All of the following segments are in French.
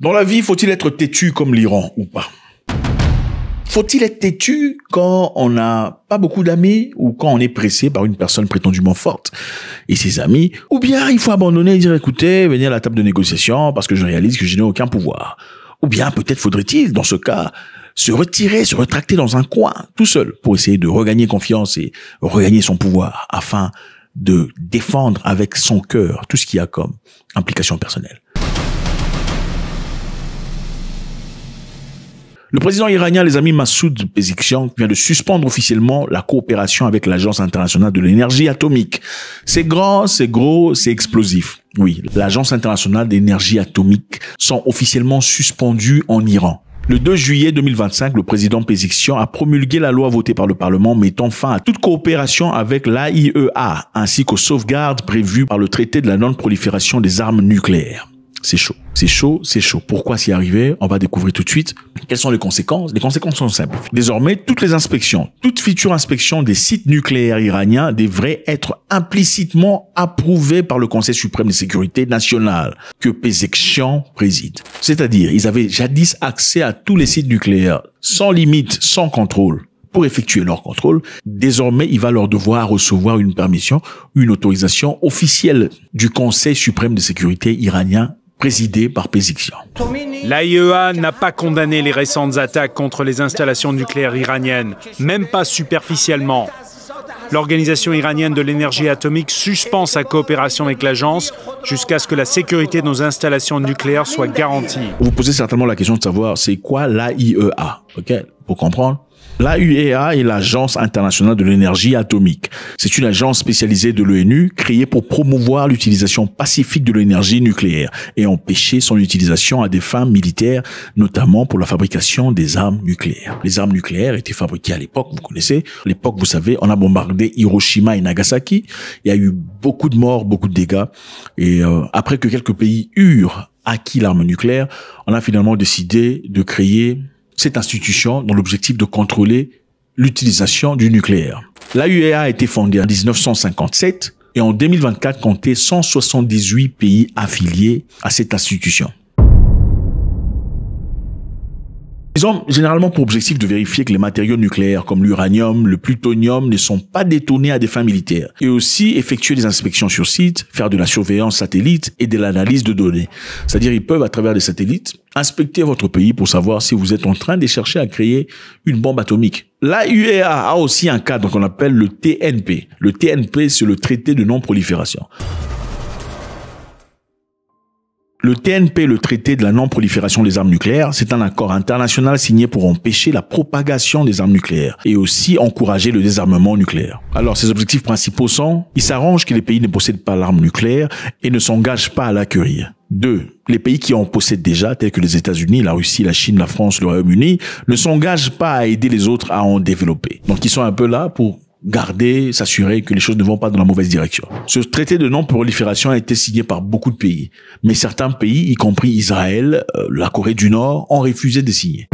Dans la vie, faut-il être têtu comme l'Iran ou pas? Faut-il être têtu quand on n'a pas beaucoup d'amis ou quand on est pressé par une personne prétendument forte et ses amis? Ou bien il faut abandonner et dire écoutez, venez à la table de négociation parce que je réalise que je n'ai aucun pouvoir. Ou bien peut-être faudrait-il, dans ce cas, se retirer, se retracter dans un coin, tout seul, pour essayer de regagner confiance et regagner son pouvoir afin de défendre avec son cœur tout ce qu'il y a comme implication personnelle. Le président iranien, les amis, Massoud Pezeshkian, vient de suspendre officiellement la coopération avec l'Agence internationale de l'énergie atomique. C'est grand, c'est gros, c'est explosif. Oui, l'Agence internationale d'énergie atomique sont officiellement suspendues en Iran. Le 2 juillet 2025, le président Pezeshkian a promulgué la loi votée par le Parlement mettant fin à toute coopération avec l'AIEA, ainsi qu'aux sauvegardes prévues par le traité de la non-prolifération des armes nucléaires. C'est chaud. C'est chaud, c'est chaud. Pourquoi s'y arriver? On va découvrir tout de suite. Quelles sont les conséquences? Les conséquences sont simples. Désormais, toutes les inspections, toute future inspection des sites nucléaires iraniens devraient être implicitement approuvées par le Conseil suprême de sécurité nationale que Pezeshkian préside. C'est-à-dire, ils avaient jadis accès à tous les sites nucléaires, sans limite, sans contrôle. Pour effectuer leur contrôle, désormais, il va leur devoir recevoir une permission, une autorisation officielle du Conseil suprême de sécurité iranien présidé par Pezeshkian. L'AIEA n'a pas condamné les récentes attaques contre les installations nucléaires iraniennes, même pas superficiellement. L'Organisation iranienne de l'énergie atomique suspend sa coopération avec l'agence jusqu'à ce que la sécurité de nos installations nucléaires soit garantie. Vous posez certainement la question de savoir c'est quoi l'AIEA, ok? Pour comprendre. L'AIEA est l'Agence internationale de l'énergie atomique. C'est une agence spécialisée de l'ONU créée pour promouvoir l'utilisation pacifique de l'énergie nucléaire et empêcher son utilisation à des fins militaires, notamment pour la fabrication des armes nucléaires. Les armes nucléaires étaient fabriquées à l'époque, vous connaissez. À l'époque, vous savez, on a bombardé Hiroshima et Nagasaki. Il y a eu beaucoup de morts, beaucoup de dégâts. Et après que quelques pays eurent acquis l'arme nucléaire, on a finalement décidé de créer cette institution dans l'objectif de contrôler l'utilisation du nucléaire. L'AIEA a été fondée en 1957 et en 2024 comptait 178 pays affiliés à cette institution. Ils ont généralement pour objectif de vérifier que les matériaux nucléaires comme l'uranium, le plutonium ne sont pas détonés à des fins militaires et aussi effectuer des inspections sur site, faire de la surveillance satellite et de l'analyse de données. C'est-à-dire ils peuvent à travers des satellites inspecter votre pays pour savoir si vous êtes en train de chercher à créer une bombe atomique. L'AIEA a aussi un cadre qu'on appelle le TNP. Le TNP, c'est le traité de non-prolifération. Le TNP, le traité de la non-prolifération des armes nucléaires, c'est un accord international signé pour empêcher la propagation des armes nucléaires et aussi encourager le désarmement nucléaire. Alors, ses objectifs principaux sont, il s'arrange que les pays ne possèdent pas l'arme nucléaire et ne s'engagent pas à l'acquérir. 2. Les pays qui en possèdent déjà, tels que les États-Unis, la Russie, la Chine, la France, le Royaume-Uni, ne s'engagent pas à aider les autres à en développer. Donc, ils sont un peu là pour garder, s'assurer que les choses ne vont pas dans la mauvaise direction. Ce traité de non-prolifération a été signé par beaucoup de pays, mais certains pays, y compris Israël, la Corée du Nord, ont refusé de signer.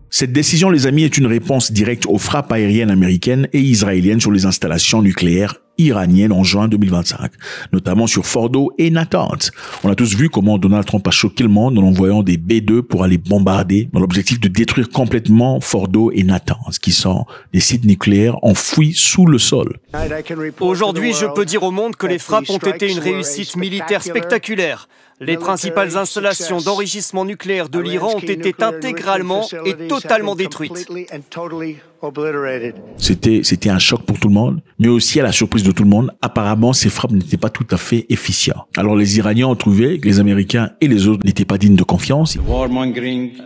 Cette décision, les amis, est une réponse directe aux frappes aériennes américaines et israéliennes sur les installations nucléaires iraniennes en juin 2025, notamment sur Fordo et Natanz. On a tous vu comment Donald Trump a choqué le monde en envoyant des B-2 pour aller bombarder dans l'objectif de détruire complètement Fordo et Natanz, qui sont des sites nucléaires enfouis sous le sol. Aujourd'hui, je peux dire au monde que les frappes ont été une réussite militaire spectaculaire. Les principales installations d'enrichissement nucléaire de l'Iran ont été intégralement et totalement détruites. C'était un choc pour tout le monde, mais aussi à la surprise de tout le monde. Apparemment, ces frappes n'étaient pas tout à fait efficientes. Alors les Iraniens ont trouvé que les Américains et les autres n'étaient pas dignes de confiance.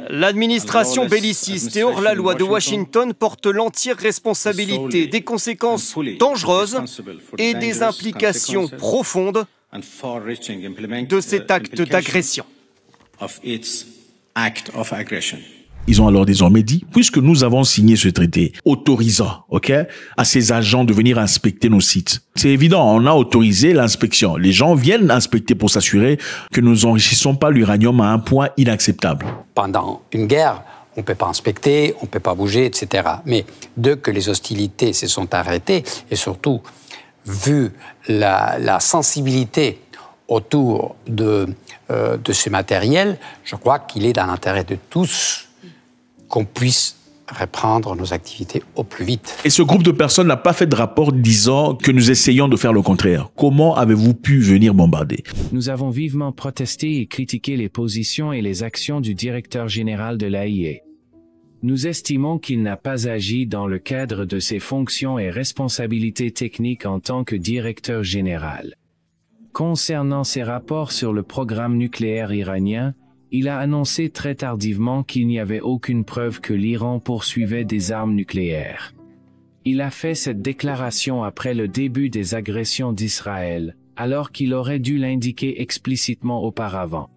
L'administration belliciste et hors-la-loi de Washington porte l'entière responsabilité des conséquences dangereuses et des implications profondes de cet acte d'agression. Ils ont alors désormais dit, puisque nous avons signé ce traité autorisant, à ces agents de venir inspecter nos sites. C'est évident, on a autorisé l'inspection. Les gens viennent inspecter pour s'assurer que nous n'enrichissons pas l'uranium à un point inacceptable. Pendant une guerre, on ne peut pas inspecter, on ne peut pas bouger, etc. Mais dès que les hostilités se sont arrêtées, et surtout, vu la sensibilité autour de ce matériel, je crois qu'il est dans l'intérêt de tous qu'on puisse reprendre nos activités au plus vite. Et ce groupe de personnes n'a pas fait de rapport disant que nous essayons de faire le contraire. Comment avez-vous pu venir bombarder? Nous avons vivement protesté et critiqué les positions et les actions du directeur général de l'AIE. Nous estimons qu'il n'a pas agi dans le cadre de ses fonctions et responsabilités techniques en tant que directeur général. Concernant ses rapports sur le programme nucléaire iranien, il a annoncé très tardivement qu'il n'y avait aucune preuve que l'Iran poursuivait des armes nucléaires. Il a fait cette déclaration après le début des agressions d'Israël, alors qu'il aurait dû l'indiquer explicitement auparavant.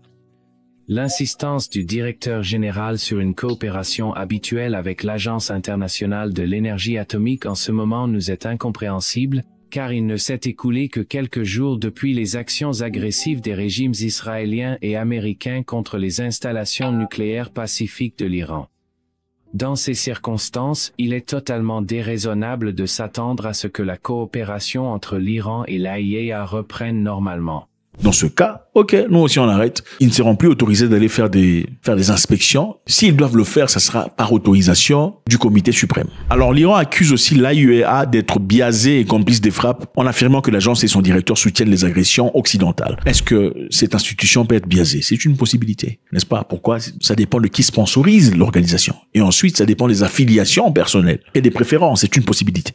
L'insistance du directeur général sur une coopération habituelle avec l'Agence internationale de l'énergie atomique en ce moment nous est incompréhensible, car il ne s'est écoulé que quelques jours depuis les actions agressives des régimes israéliens et américains contre les installations nucléaires pacifiques de l'Iran. Dans ces circonstances, il est totalement déraisonnable de s'attendre à ce que la coopération entre l'Iran et l'AIEA reprenne normalement. Dans ce cas, ok, nous aussi on arrête. Ils ne seront plus autorisés d'aller faire des inspections. S'ils doivent le faire, ça sera par autorisation du comité suprême. Alors l'Iran accuse aussi l'AIEA d'être biaisé et complice des frappes en affirmant que l'agence et son directeur soutiennent les agressions occidentales. Est-ce que cette institution peut être biaisée? C'est une possibilité, n'est-ce pas? Pourquoi? Ça dépend de qui sponsorise l'organisation. Et ensuite, ça dépend des affiliations personnelles et des préférences. C'est une possibilité.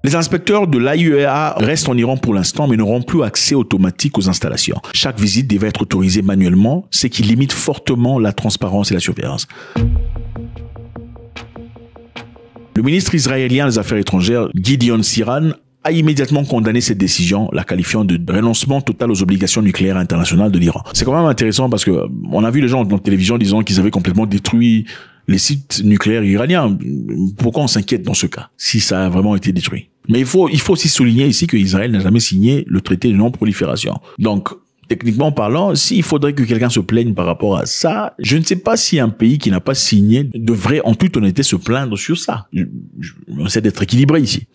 Les inspecteurs de l'AIEA restent en Iran pour l'instant, mais n'auront plus accès automatique aux installations. Chaque visite devait être autorisée manuellement, ce qui limite fortement la transparence et la surveillance. Le ministre israélien des Affaires étrangères, Gideon Siran, a immédiatement condamné cette décision, la qualifiant de renoncement total aux obligations nucléaires internationales de l'Iran. C'est quand même intéressant parce que on a vu les gens dans la télévision disant qu'ils avaient complètement détruit les sites nucléaires iraniens. Pourquoi on s'inquiète dans ce cas, si ça a vraiment été détruit? Mais il faut aussi souligner ici que Israël n'a jamais signé le traité de non-prolifération. Donc, techniquement parlant, s'il faudrait que quelqu'un se plaigne par rapport à ça, je ne sais pas si un pays qui n'a pas signé devrait en toute honnêteté se plaindre sur ça. On essaie d'être équilibré ici.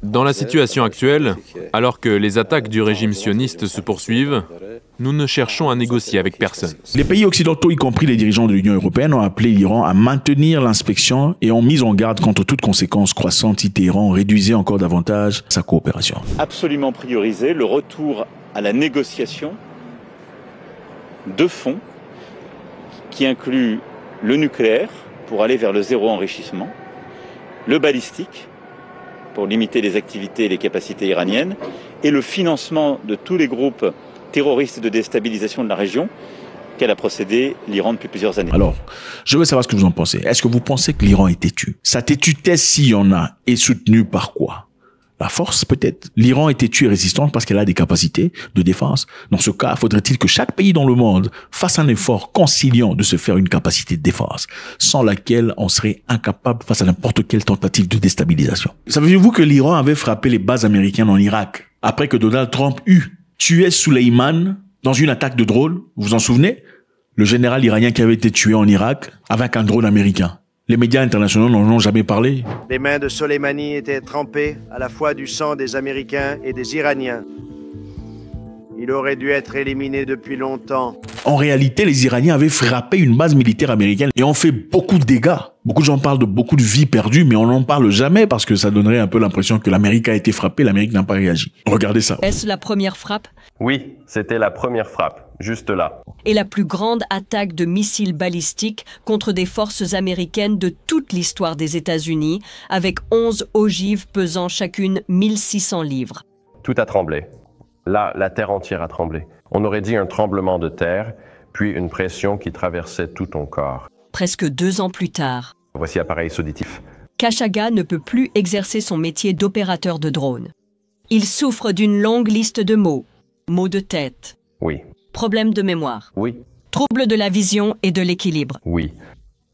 Dans la situation actuelle, alors que les attaques du régime sioniste se poursuivent, nous ne cherchons à négocier avec personne. Les pays occidentaux, y compris les dirigeants de l'Union européenne, ont appelé l'Iran à maintenir l'inspection et ont mis en garde contre toute conséquence croissante si Téhéran réduisait encore davantage sa coopération. Absolument prioriser le retour à la négociation de fond qui inclut le nucléaire pour aller vers le zéro enrichissement, le balistique pour limiter les activités et les capacités iraniennes et le financement de tous les groupes terroristes de déstabilisation de la région qu'elle a procédé l'Iran depuis plusieurs années. Alors, je veux savoir ce que vous en pensez. Est-ce que vous pensez que l'Iran est têtu? Sa têtutesse, s'il y en a, est soutenue par quoi? La force, peut-être. L'Iran est têtue et résistante parce qu'elle a des capacités de défense. Dans ce cas, faudrait-il que chaque pays dans le monde fasse un effort conciliant de se faire une capacité de défense, sans laquelle on serait incapable face à n'importe quelle tentative de déstabilisation. Savez-vous que l'Iran avait frappé les bases américaines en Irak après que Donald Trump eut tué Soleimani dans une attaque de drone? Vous vous en souvenez? Le général iranien qui avait été tué en Irak avec un drone américain. Les médias internationaux n'en ont jamais parlé. Les mains de Soleimani étaient trempées à la fois du sang des Américains et des Iraniens. Il aurait dû être éliminé depuis longtemps. En réalité, les Iraniens avaient frappé une base militaire américaine et ont fait beaucoup de dégâts. Beaucoup de gens parlent de beaucoup de vies perdues, mais on n'en parle jamais parce que ça donnerait un peu l'impression que l'Amérique a été frappée, l'Amérique n'a pas réagi. Regardez ça. Est-ce la première frappe? Oui, c'était la première frappe, juste là. Et la plus grande attaque de missiles balistiques contre des forces américaines de toute l'histoire des États-Unis, avec 11 ogives pesant chacune 1600 livres. Tout a tremblé. Là, la terre entière a tremblé. On aurait dit un tremblement de terre, puis une pression qui traversait tout ton corps. Presque 2 ans plus tard, Voici appareil auditif. Khashoggi ne peut plus exercer son métier d'opérateur de drone. Il souffre d'une longue liste de maux. Maux de tête, Oui, problèmes de mémoire, oui, troubles de la vision et de l'équilibre. oui.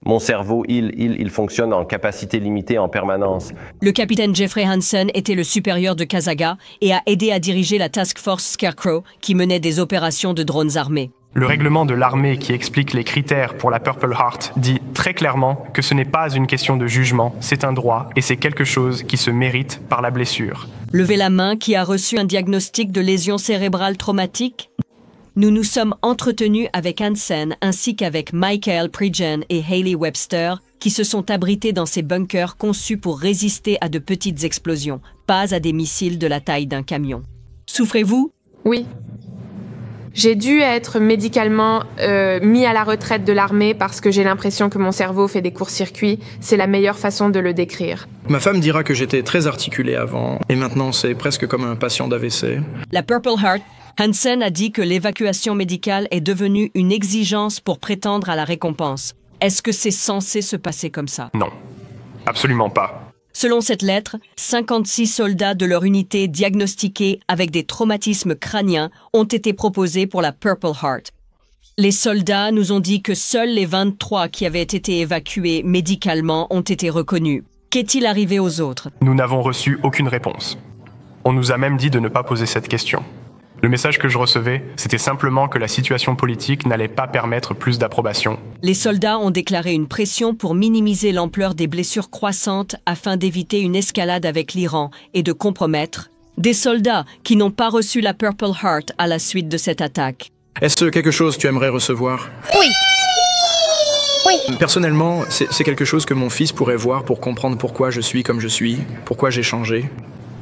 Mon cerveau, il fonctionne en capacité limitée en permanence. Le capitaine Jeffrey Hansen était le supérieur de Khashoggi et a aidé à diriger la Task Force Scarecrow qui menait des opérations de drones armés. Le règlement de l'armée qui explique les critères pour la Purple Heart dit très clairement que ce n'est pas une question de jugement, c'est un droit et c'est quelque chose qui se mérite par la blessure. Levez la main qui a reçu un diagnostic de lésion cérébrale traumatique. Nous nous sommes entretenus avec Hansen ainsi qu'avec Michael Pridgen et Hayley Webster qui se sont abrités dans ces bunkers conçus pour résister à de petites explosions, pas à des missiles de la taille d'un camion. Souffrez-vous? Oui. J'ai dû être médicalement mis à la retraite de l'armée parce que j'ai l'impression que mon cerveau fait des courts-circuits. C'est la meilleure façon de le décrire. Ma femme dira que j'étais très articulé avant, et maintenant c'est presque comme un patient d'AVC. La Purple Heart, Hansen a dit que l'évacuation médicale est devenue une exigence pour prétendre à la récompense. Est-ce que c'est censé se passer comme ça? Non, absolument pas. Selon cette lettre, 56 soldats de leur unité diagnostiqués avec des traumatismes crâniens ont été proposés pour la Purple Heart. Les soldats nous ont dit que seuls les 23 qui avaient été évacués médicalement ont été reconnus. Qu'est-il arrivé aux autres? Nous n'avons reçu aucune réponse. On nous a même dit de ne pas poser cette question. Le message que je recevais, c'était simplement que la situation politique n'allait pas permettre plus d'approbation. Les soldats ont déclaré une pression pour minimiser l'ampleur des blessures croissantes afin d'éviter une escalade avec l'Iran et de compromettre des soldats qui n'ont pas reçu la Purple Heart à la suite de cette attaque. Est-ce quelque chose que tu aimerais recevoir? Oui. Oui. Personnellement, c'est quelque chose que mon fils pourrait voir pour comprendre pourquoi je suis comme je suis, pourquoi j'ai changé.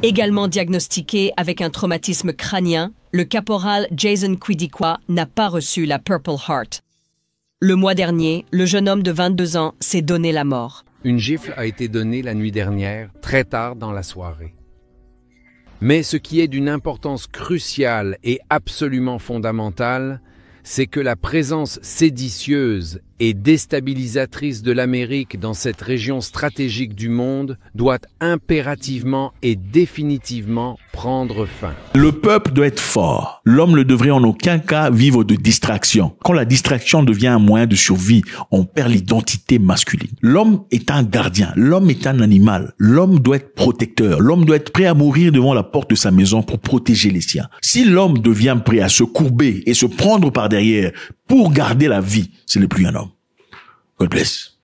Également diagnostiqué avec un traumatisme crânien, le caporal Jason Quidikwa n'a pas reçu la Purple Heart. Le mois dernier, le jeune homme de 22 ans s'est donné la mort. Une gifle a été donnée la nuit dernière, très tard dans la soirée. Mais ce qui est d'une importance cruciale et absolument fondamentale, c'est que la présence séditieuse et déstabilisatrice de l'Amérique dans cette région stratégique du monde doit impérativement et définitivement prendre fin. Le peuple doit être fort. L'homme ne devrait en aucun cas vivre de distraction. Quand la distraction devient un moyen de survie, on perd l'identité masculine. L'homme est un gardien. L'homme est un animal. L'homme doit être protecteur. L'homme doit être prêt à mourir devant la porte de sa maison pour protéger les siens. Si l'homme devient prêt à se courber et se prendre par derrière pour garder la vie, ce n'est plus un homme. God bless.